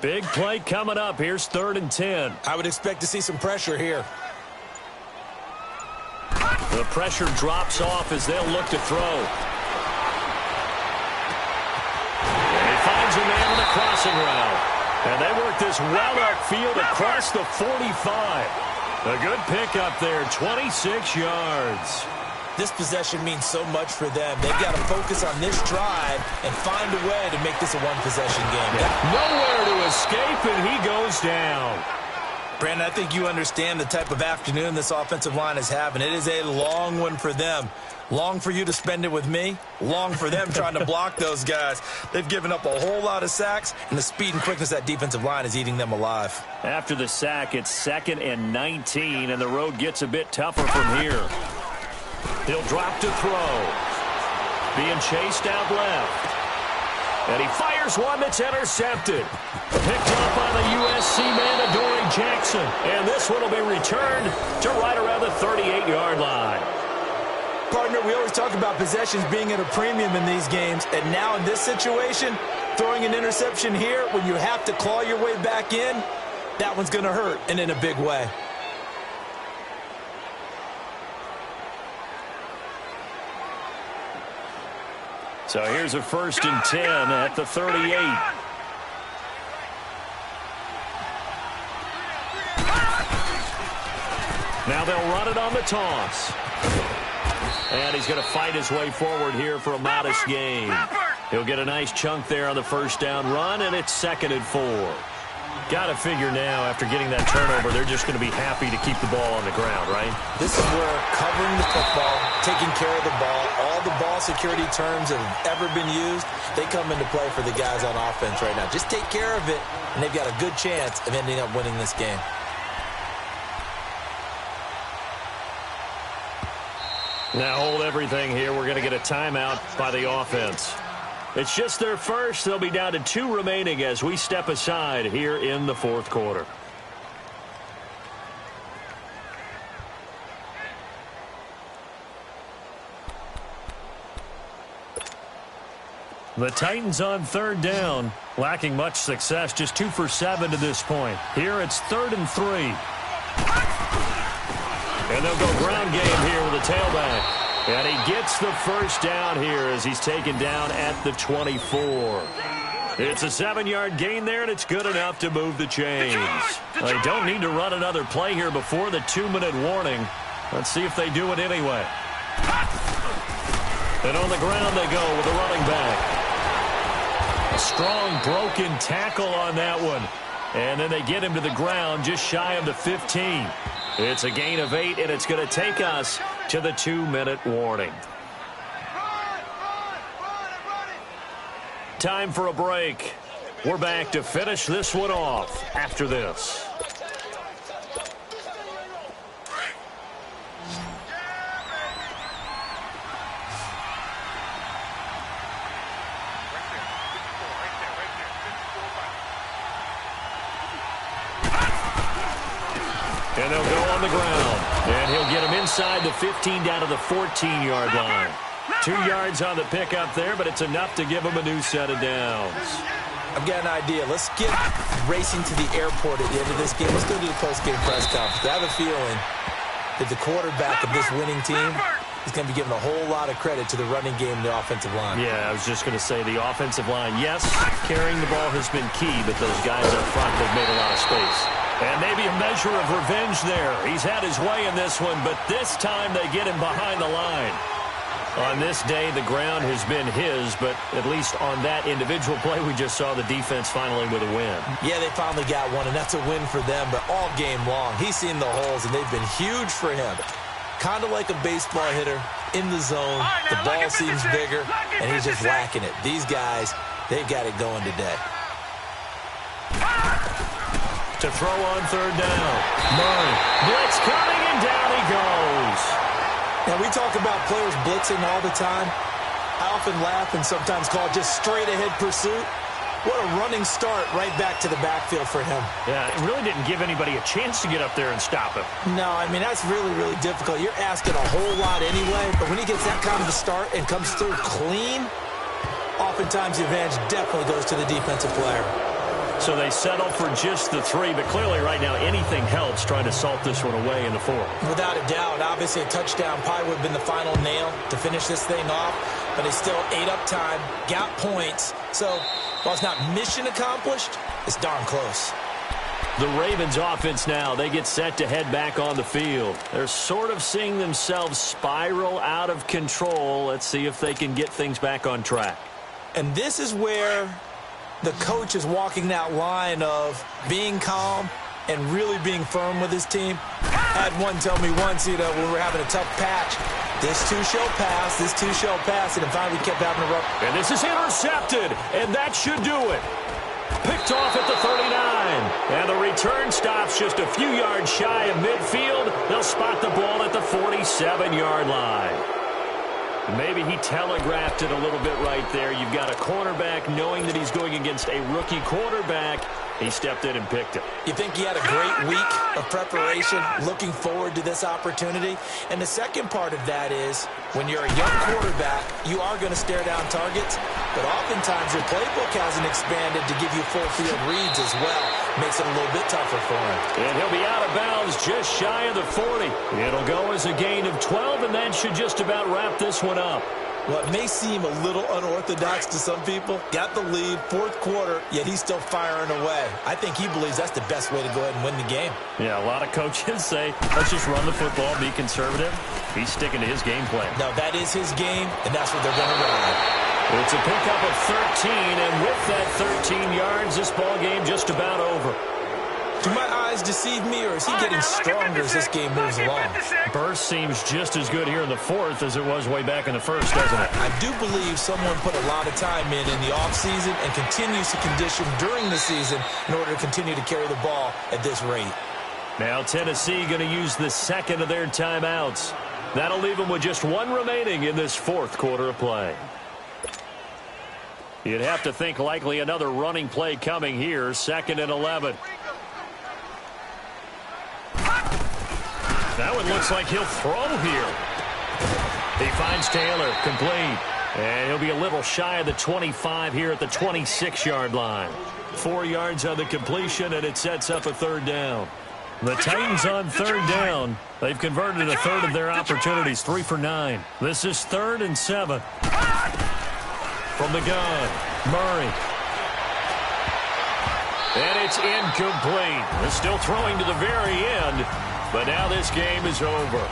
Big play coming up. Here's 3rd and 10. I would expect to see some pressure here. The pressure drops off as they'll look to throw. And he finds a man on the crossing route. And they work this well upfield across the 45. A good pickup there, 26 yards. This possession means so much for them. They've got to focus on this drive and find a way to make this a one-possession game. Yeah. Nowhere to escape, and he goes down. Brandon, I think you understand the type of afternoon this offensive line is having. It is a long one for them. Long for you to spend it with me. Long for them trying to block those guys. They've given up a whole lot of sacks, and the speed and quickness of that defensive line is eating them alive. After the sack, it's 2nd and 19, and the road gets a bit tougher from here. He'll drop to throw. Being chased out left. And he fires one that's intercepted. Picked up by the USC man, Adoree Jackson. And this one will be returned to right around the 38-yard line. Partner, we always talk about possessions being at a premium in these games. And now in this situation, throwing an interception here when you have to claw your way back in, that one's going to hurt, and in a big way. So here's a 1st and 10 at the 38. Now they'll run it on the toss. And he's going to fight his way forward here for a modest gain. He'll get a nice chunk there on the 1st down run, and it's 2nd and 4. Got to figure now, after getting that turnover, they're just going to be happy to keep the ball on the ground, right? This is where covering the football, taking care of the ball, all the ball security terms that have ever been used, they come into play for the guys on offense right now. Just take care of it, and they've got a good chance of ending up winning this game. Now hold everything here. We're going to get a timeout by the offense. It's just their first. They'll be down to 2 remaining as we step aside here in the 4th quarter. The Titans on 3rd down, lacking much success, just 2 for 7 to this point. Here it's 3rd and 3. And they'll go ground game here with a tailback. And he gets the 1st down here as he's taken down at the 24. It's a 7-yard gain there, and it's good enough to move the chains. They don't need to run another play here before the 2-minute warning. Let's see if they do it anyway. And on the ground they go with a running back. A strong broken tackle on that one. And then they get him to the ground just shy of the 15. It's a gain of 8, and it's going to take us to the 2-minute warning. Time for a break. We're back to finish this one off after this. And they'll go on the ground. And he'll get him inside the 15 down to the 14-yard line. 2 yards on the pickup there, but it's enough to give him a new set of downs. I've got an idea. Let's get racing to the airport at the end of this game. Let's go to the post-game press conference. I have a feeling that the quarterback of this winning team is going to be given a whole lot of credit to the running game and the offensive line. Yeah, I was just going to say the offensive line, yes, carrying the ball has been key, but those guys up front, they've made a lot of space. And maybe a measure of revenge there. He's had his way in this one, but this time they get him behind the line. On this day, the ground has been his, but at least on that individual play, we just saw the defense finally with a win. Yeah, they finally got one, and that's a win for them, but all game long, he's seen the holes, and they've been huge for him. Kind of like a baseball hitter in the zone. The ball seems bigger, and he's just whacking it. These guys, they've got it going today. To throw on 3rd down. Murray. Blitz coming, and down he goes. Now, we talk about players blitzing all the time. I often laugh and sometimes call it just straight-ahead pursuit. What a running start right back to the backfield for him. Yeah, it really didn't give anybody a chance to get up there and stop him. No, I mean, that's really, really difficult. You're asking a whole lot anyway, but when he gets that kind of a start and comes through clean, oftentimes the advantage definitely goes to the defensive player. So they settle for just the 3, but clearly right now anything helps trying to salt this one away in the 4th. Without a doubt, obviously a touchdown probably would have been the final nail to finish this thing off, but they still ate up time, got points. So while it's not mission accomplished, it's darn close. The Ravens offense now, they get set to head back on the field. They're sort of seeing themselves spiral out of control. Let's see if they can get things back on track. And this is where the coach is walking that line of being calm and really being firm with his team. I had one tell me once, when we were having a tough patch, this too shall pass, this too shall pass, and finally we kept having a rough. And this is intercepted, and that should do it. Picked off at the 39, and the return stops just a few yards shy of midfield. They'll spot the ball at the 47-yard line. Maybe he telegraphed it a little bit right there. You've got a cornerback knowing that he's going against a rookie quarterback. He stepped in and picked it. You think he had a great week of preparation, looking forward to this opportunity? And the second part of that is, when you're a young quarterback, you are going to stare down targets, but oftentimes your playbook hasn't expanded to give you full field reads as well. Makes it a little bit tougher for him. And he'll be out of bounds just shy of the 40. It'll go as a gain of 12, and that should just about wrap this one up. Well, it may seem a little unorthodox to some people. Got the lead, fourth quarter, yet he's still firing away. I think he believes that's the best way to go ahead and win the game. Yeah, a lot of coaches say, let's just run the football, be conservative. He's sticking to his game plan. No, that is his game, and that's what they're going to run. It's a pickup of 13, and with that 13 yards, this ball game just about over. Do my eyes deceive me, or is he getting stronger as this game moves along? Burst seems just as good here in the fourth as it was way back in the first, doesn't it? I do believe someone put a lot of time in the offseason and continues to condition during the season in order to continue to carry the ball at this rate. Now Tennessee going to use the second of their timeouts. That'll leave them with just one remaining in this fourth quarter of play. You'd have to think likely another running play coming here, 2nd and 11. That one looks like he'll throw here. He finds Taylor, complete. And he'll be a little shy of the 25 here at the 26-yard line. 4 yards on the completion, and it sets up a third down. The Titans on third down. They've converted a third of their opportunities, 3 for 9. This is 3rd and 7. From the gun, Murray. And it's incomplete. They're still throwing to the very end. But now this game is over.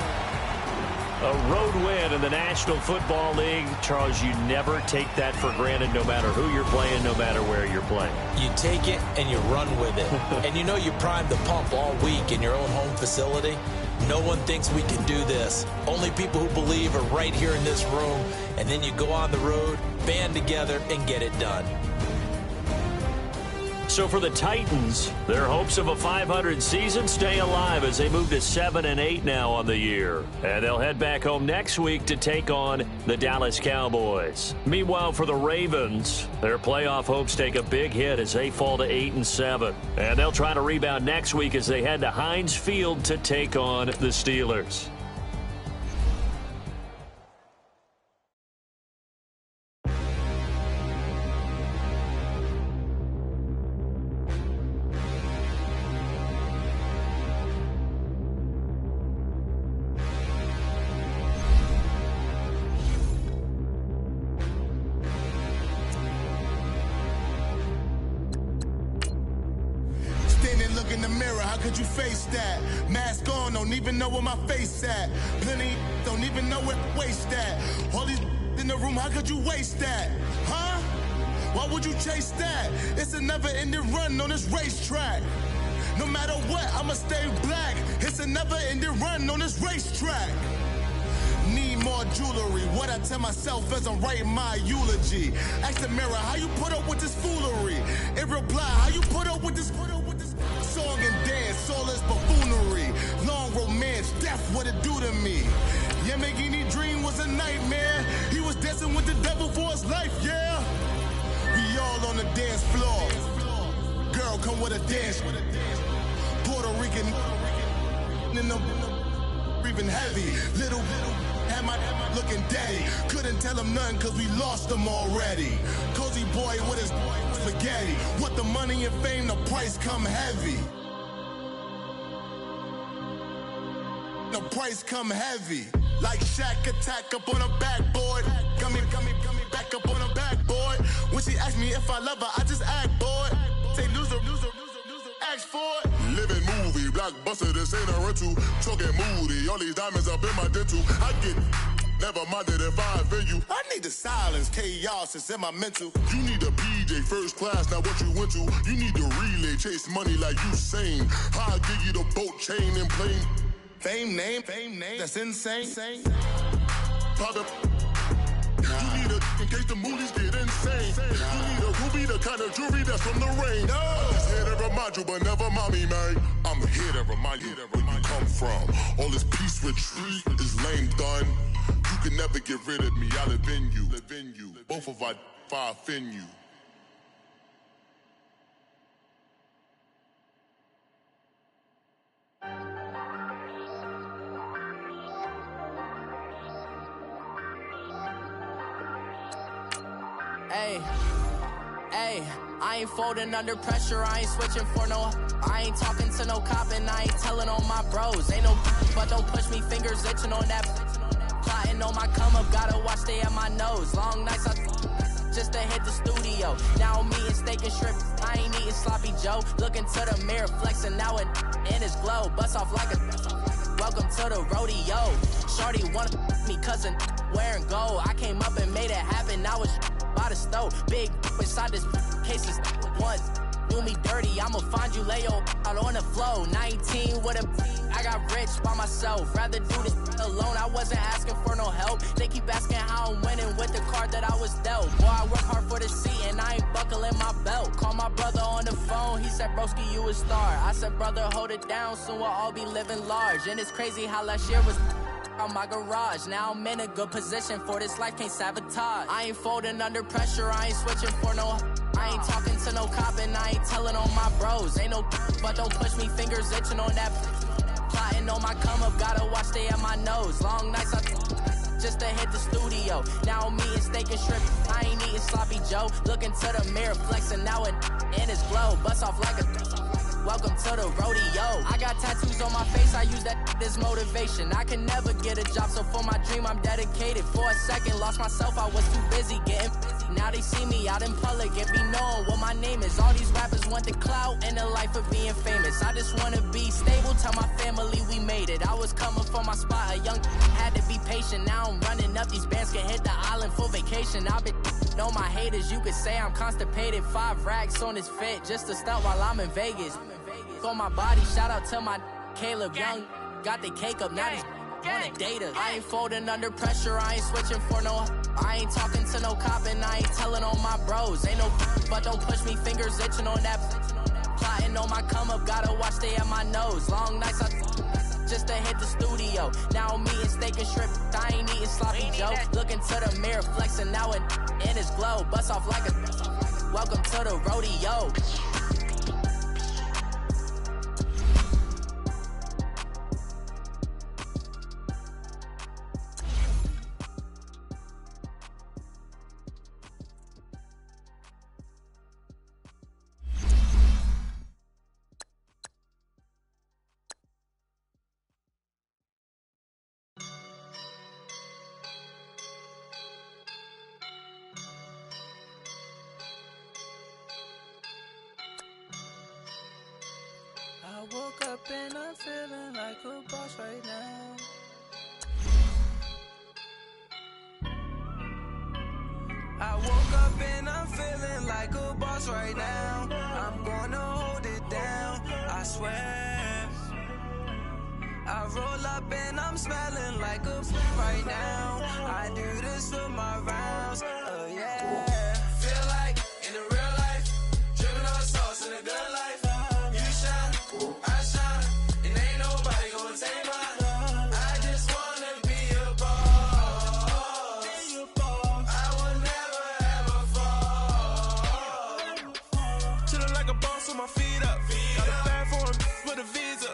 A road win in the National Football League. Charles, you never take that for granted no matter who you're playing, no matter where you're playing. You take it and you run with it. And you know you primed the pump all week in your own home facility. No one thinks we can do this. Only people who believe are right here in this room. And then you go on the road, band together, and get it done. So for the Titans, their hopes of a 500 season stay alive as they move to 7-8 now on the year. And they'll head back home next week to take on the Dallas Cowboys. Meanwhile, for the Ravens, their playoff hopes take a big hit as they fall to 8-7. And they'll try to rebound next week as they head to Heinz Field to take on the Steelers. In the mirror, how could you face that? Mask on, don't even know where my face at. Plenty don't even know where to waste that. All these in the room, how could you waste that? Huh? Why would you chase that? It's a never-ending run on this racetrack. No matter what, I'ma stay black. It's a never-ending run on this racetrack. Need more jewelry. What I tell myself as I'm writing my eulogy. Ask the mirror, how you put up with this foolery? It reply, how you put up with this song and dance, all this buffoonery. Long romance, death, what it do to me. Yamagini dream was a nightmare. He was dancing with the devil for his life, yeah. We all on the dance floor. Girl, come with a dance. Puerto Rican in the breathing heavy. Little had my looking daddy. Couldn't tell him nothing cause we lost him already. Cozy boy with his spaghetti. What the money and fame, the price come heavy. The price come heavy. Like Shaq attack up on a backboard. Got me back up on a backboard. When she asked me if I love her, I just act bored. Say loser, ask for it. Living movie, blockbuster, this ain't a rental. Talking moody, all these diamonds up in my dental. I get never minded if I offend you. I need the silence, chaos is in my mental. You need a PJ, first class, not what you went to. You need the relay, chase money like you sane. I'll give you the boat, chain, and plane. Fame name, that's insane. Pop you need a in case the movies get insane. You need a ruby, the kind of jewelry that's from the rain. I'm just here to remind you, but never mommy, man. I'm here to remind you where you come from. All this peace retreat is lame done. You can never get rid of me. I live in you. Both of our fire offend you. Hey, I ain't folding under pressure, I ain't switching for no. I ain't talking to no cop and I ain't telling on my bros. Ain't no but don't push me, fingers itching on that. Plotting on my come up, gotta watch stay at my nose. Long nights just to hit the studio. Now I'm eating steak and shrimp, I ain't eating sloppy Joe. Looking to the mirror, flexing now and in his glow. Bust off like a welcome to the rodeo. Shorty wanna me cousin wearing gold. I came up and made it happen, I was by the stove. Big inside this cases once do me dirty, I'ma find you lay your out on the floor. 19 with a I got rich by myself, rather do this alone. I wasn't asking for no help, they keep asking how I'm winning with the card that I was dealt. Boy, I work hard for the seat and I ain't buckling my belt. Call my brother on the phone, he said broski you a star. I said brother hold it down, soon we'll all be living large. And it's crazy how last year was on my garage. Now I'm in a good position for this life, can't sabotage. I ain't folding under pressure, I ain't switching for no. I ain't talking to no cop and I ain't telling on my bros. Ain't no but don't push me, fingers itching on that. Plotting on my come up, gotta watch stay at my nose. Long nights just to hit the studio. Now I'm eating steak and shrimp, I ain't eating sloppy Joe. Looking to the mirror, flexing now and in his glow. Bust off like a welcome to the rodeo. I got tattoos on my face, I use that as motivation. I can never get a job, so for my dream I'm dedicated. For a second, lost myself, I was too busy getting busy. Now they see me out in public and be knowing what my name is. All these rappers want the clout and the life of being famous. I just wanna be stable, tell my family we made it. I was coming from my spot, a young had to be patient. Now I'm running up, these bands can hit the island for vacation. I've been know my haters, you could say I'm constipated. 5 racks on his fit, just to stunt while I'm in Vegas. On my body, shout out to my Caleb Young. Got the cake up, now he's on a data. I ain't folding under pressure, I ain't switching for no. I ain't talking to no cop and I ain't telling on my bros. Ain't no but don't push me, fingers itching on that. Plotting on my come up, gotta watch stay at my nose. Long nights just to hit the studio. Now I'm eating steak and shrimp, I ain't eating sloppy Joe. Looking to the mirror, flexing now and in his glow. Bust off like a welcome to the rodeo. I woke up and I'm feeling like a boss right now. I woke up and I'm feeling like a boss right now. I'm gonna hold it down, I swear. I roll up and I'm smelling like a right now. I do this for my rounds, oh yeah. Feel like in the real life, dripping on sauce in a good life. You shine, I shine, and ain't nobody gonna take mine. I just wanna be a boss. I will never ever fall. Chillin' like a boss with my feet up. Got a bag for him with a visa.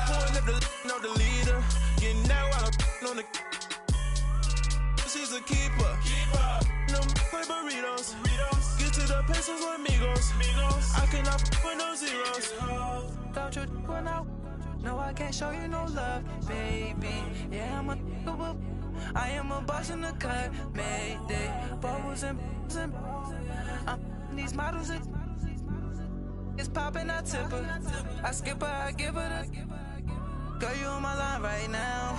Pulling up the know the leader. Getting that while I'm on the. She's a keeper. No play burritos. Get to the pesos with amigos. I cannot with no zeros. Don't you run out? No, I can't show you no love, baby. Yeah, I am a boss in the cut, Mayday. Bubbles and these models. It's poppin', I tip her. I skip her, I give her the. Girl, you on my line right now.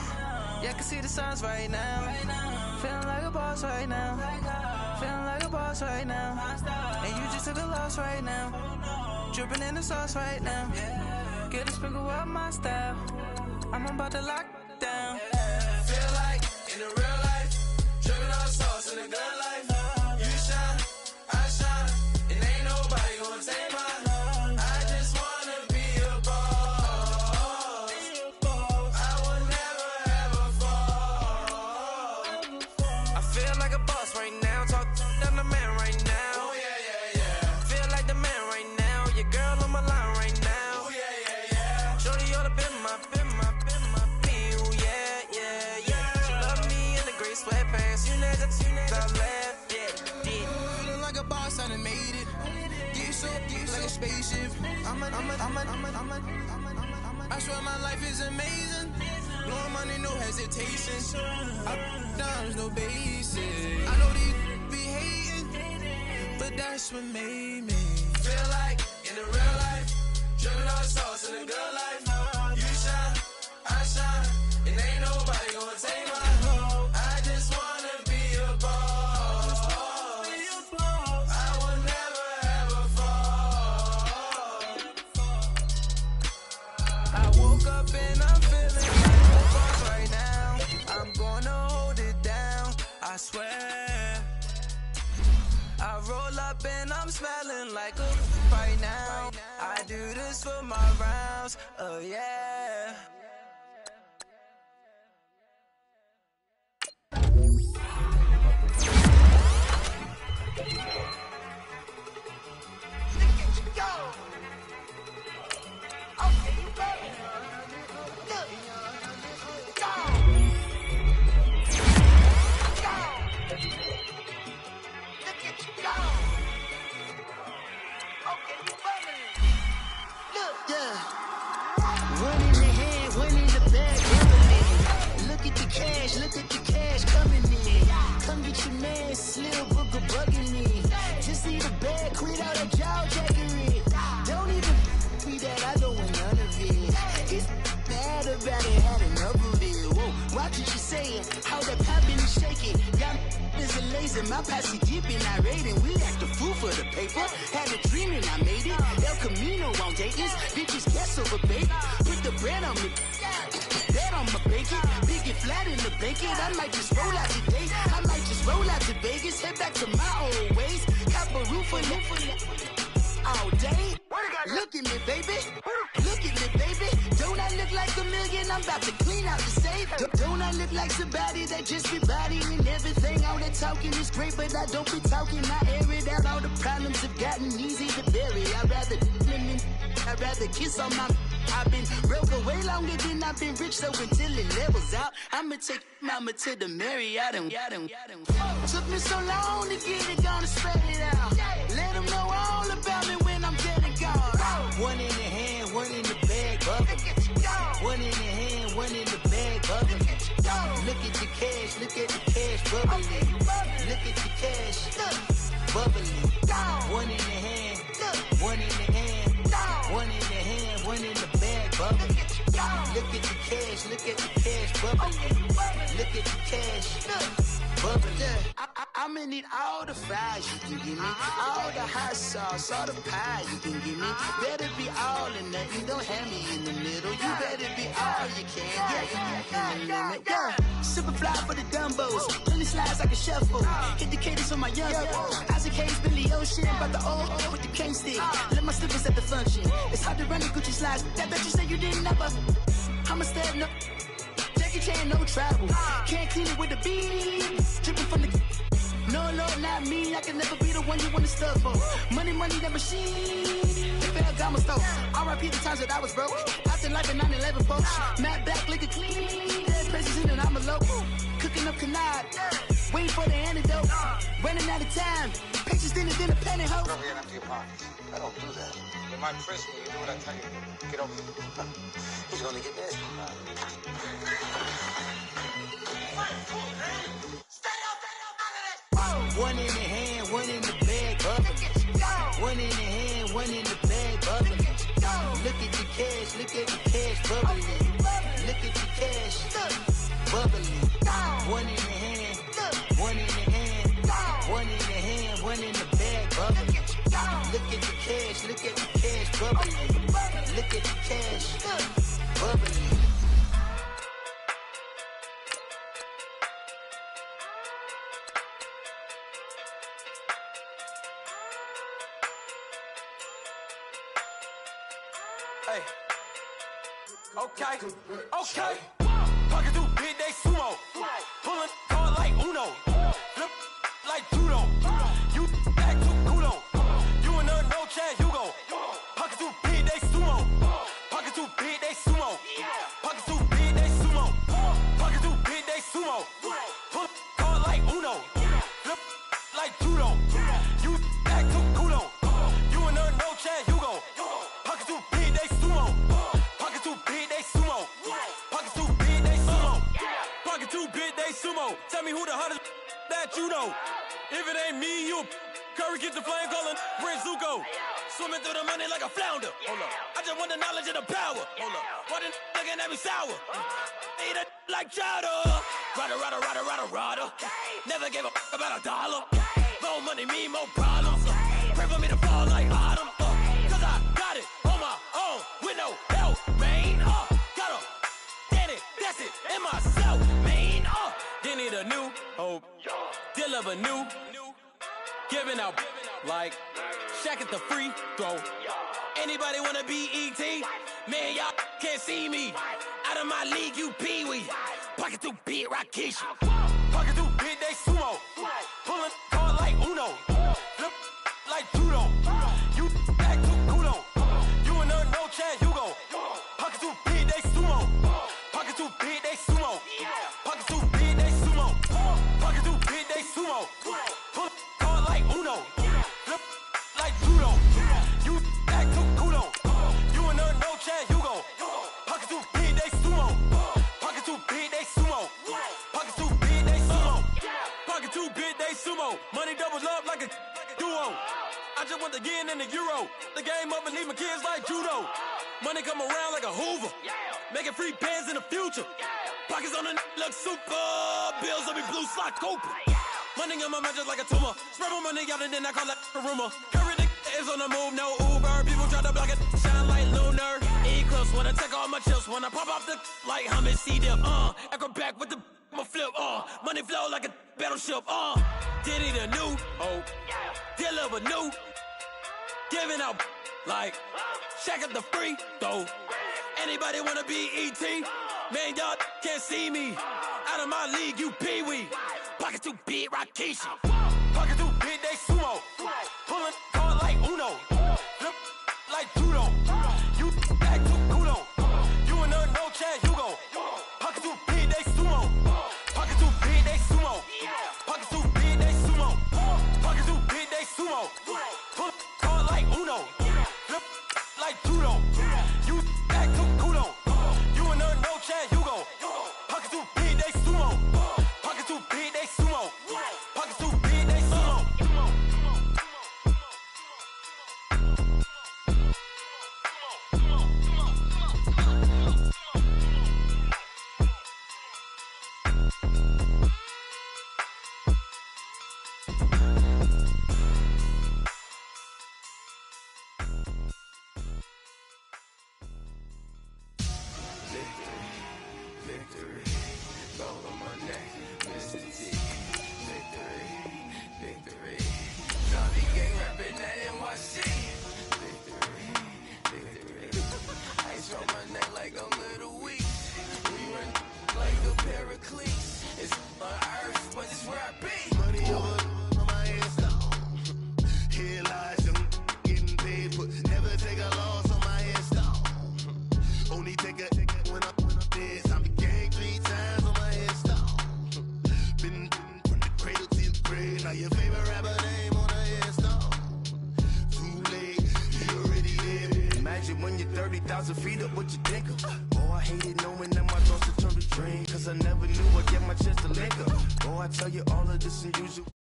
Yeah, I can see the signs right now. Feeling like a boss right now. Feeling like a boss right now. And you just took a loss right now. Dripping in the sauce right now. Get a sprinkle up my style. I'm about to lock down. Feel like in the real life, dripping on sauce in the good life. You shine, I shine, and ain't nobody gonna take mine. I just wanna be a boss. I will never ever fall. I feel like a boss right now. Talk to the man right now. Oh yeah. Feel like the man right now. Your girl on my line right now. Oh yeah. Shorty all up in my feel. Yeah. She love me in the gray sweatpants. You never left. Yeah. Feeling like a boss, I done made it. Get so like a spaceship. I swear my life is amazing. Blowing money, no hesitation. Up, downs, no basic. I know these be hating, but that's what made me feel like in the real life, dripping on sauce in the good life. You shine, I shine, and ain't nobody gonna take my home. I just wanna be a boss. I will never ever fall. I woke up and I'm feeling like a boss right now. I'm gonna hold it down, I swear. I roll up and I'm smelling like a right now. I do this for my rounds, oh yeah. Look at the cash coming in. Come get your man, Slim Booker bugging me. Just need a bag, quit out a jaw jackery. Don't even be that, I don't want none of it. It's bad about it, had enough of it. Whoa, watch what you saying, how that poppin' and shaking. Y'all is a lazy, my posse dipping, I raiding. We act the fool for the paper. Had a dream and I made it. El Camino on Dayton's, bitches guess over bait. Put the bread on me. Bet I'ma bake it, big and flat in the blanket. I might just roll out today. I might just roll out to Vegas, head back to my old ways. Cop a roof for all day. Look at me, baby. Look at me, baby. Don't I look like a million? I'm about to clean out the safe. Don't I look like somebody that just be bodying everything? All that talking is great, but I don't be talking. I air it out. All the problems have gotten easy to bury. I'd rather kiss on my. I've been broke way longer than I've been rich, so until it levels out, I'ma take mama to the Marriott and took me so long to get it, gonna spread it out. Let them know all about me when I'm dead and gone. One in the hand, one in the bag, bubble. One in the hand, one in the bag, bubble. Look at the cash, bubbling. Look at the cash, bubbling. One in the hand, one in the hand, one in the hand, one in the bag, bubbling. Look at the cash, bubbling. Look at the cash, bubbling. I'ma need all the fries you can give me, all the hot sauce, all the pie you can give me. Better be all or nothing, don't have me in the middle. You better be all you can, yeah. Super fly for the Dumbos, plenty slides like a shuffle. Hit the cadence on my young Isaac Hayes, Billy Ocean, about the old with the cane stick. Let my slippers at the function. It's hard to run the Gucci slides. That bet you say you didn't never. I'ma step no. Jackie Chan, no travel. Can't clean it with the beat. Dripping from the. No, Lord, not me. I can never be the one you want to stuff for. Money, that machine. The Ferragamo store. R.I.P. the times that I was broke. After life in 9/11, folks. Matt back, liquor clean. Dead presents in and I'm a local. Cooking up canard. Waiting for the antidote. Running out of time. Pictures thinner than a penny hoe. Don't get empty your pockets. I don't do that. In my prison, you do what I tell you. Get over it. He's gonna get this. One in the hand, one in the bag, bubble. One in the hand, one in the bag, bubble. cash, look at the cash, bubbly. Look at the cash, bubbly. One in the hand, one in the hand, one in the hand, one in the bag, bubbly. Look at the cash, bubbly. Look at the cash, bubbly. Hey. Okay. Pocket too big, they sumo. Pulling card like Uno. Flip like judo. You back to kudo. You and her no Chad Hugo. Pocket too big, they sumo. Pocket too big, they sumo. Pocket too big, they sumo. Pocket too big, they sumo. Pull card like Uno. Flip like judo. You back to kudo. You and her no Chad Hugo. Pocket too big, they sumo. Pocket too big, they sumo. Pocket too big, they sumo. Pocket too big, they sumo. Tell me who the hottest that you know. If it ain't me, you Curry get the flame calling Prince Zuko. Swimming through the money like a flounder. Hold up. I just want the knowledge and the power. Hold up. Why the looking at me sour? Eat it like chowder. Rada. Never gave a about a dollar. More money, me, more problems. Pray for me to fall like autumn. Cause I got it on my own with no help, man. Gotta get it, that's it, in myself, man. They need a new hope, deliver new, giving out like Shaq at the free throw. Anybody wanna be E.T.? Man, y'all can't see me. Out of my league, you pee-wee. Pocket too big, Rakishi. Pocket too big, they sumo. Pulling card like Uno. Flip like judo. You back to kudo. You and her no Chad Hugo. Pocket too big, they sumo. Pocket too big, they sumo. Pocket too big, they sumo. Pocket too big, they sumo. Pull card like Uno. Flip like judo. You back to kudo. You and her no Chad Hugo. Pocket too big, they sumo. Pocket too big, they sumo. Pocket too big, they sumo. Pocket too big, they sumo. Money doubles up like a duo. I just want the yen and the euro. The game up and leave my kids like judo. Money come around like a Hoover. Making free bands in the future. Pockets on the look super. Bills on me blue slot Cooper. Money on my mind just like a tumor. Spread my money out and then I call that a rumor. Curry the is on the move, no Uber. People try to block it, shine like lunar. Eclipse when I take all my chips. When I pop off the like Hummus C-dip. Echo back with the I'ma flip. Money flow like a battleship. Diddy the new hope. Deliver new. Giving out like Shaq at the free throw. Anybody wanna be E.T.? Man, y'all can't see me. Out of my league, you pee-wee. Pocket too big, Rakishi. Pocket too big, they sumo. Pulling card like Uno. Flip like judo. You back to kudo. You and her no Chad Hugo. Pocket too big, they sumo. Pocket too big, they sumo. Pocket too big, they sumo. Pocket too big, they sumo. Pull card like Uno. Flip like judo. You back to kudo. You and her no Chad Hugo. Pocket too big, they sumo. Pocket too big, they sumo. Pocket too big, they sumo. Your favorite rapper name on a headstone. Too late, you already there. Imagine when you're 30,000 feet up, what you think of? Oh, I hated knowing that my thoughts would turn to dream. Cause I never knew I'd get my chance to link up. Oh, I tell you all of this and usual.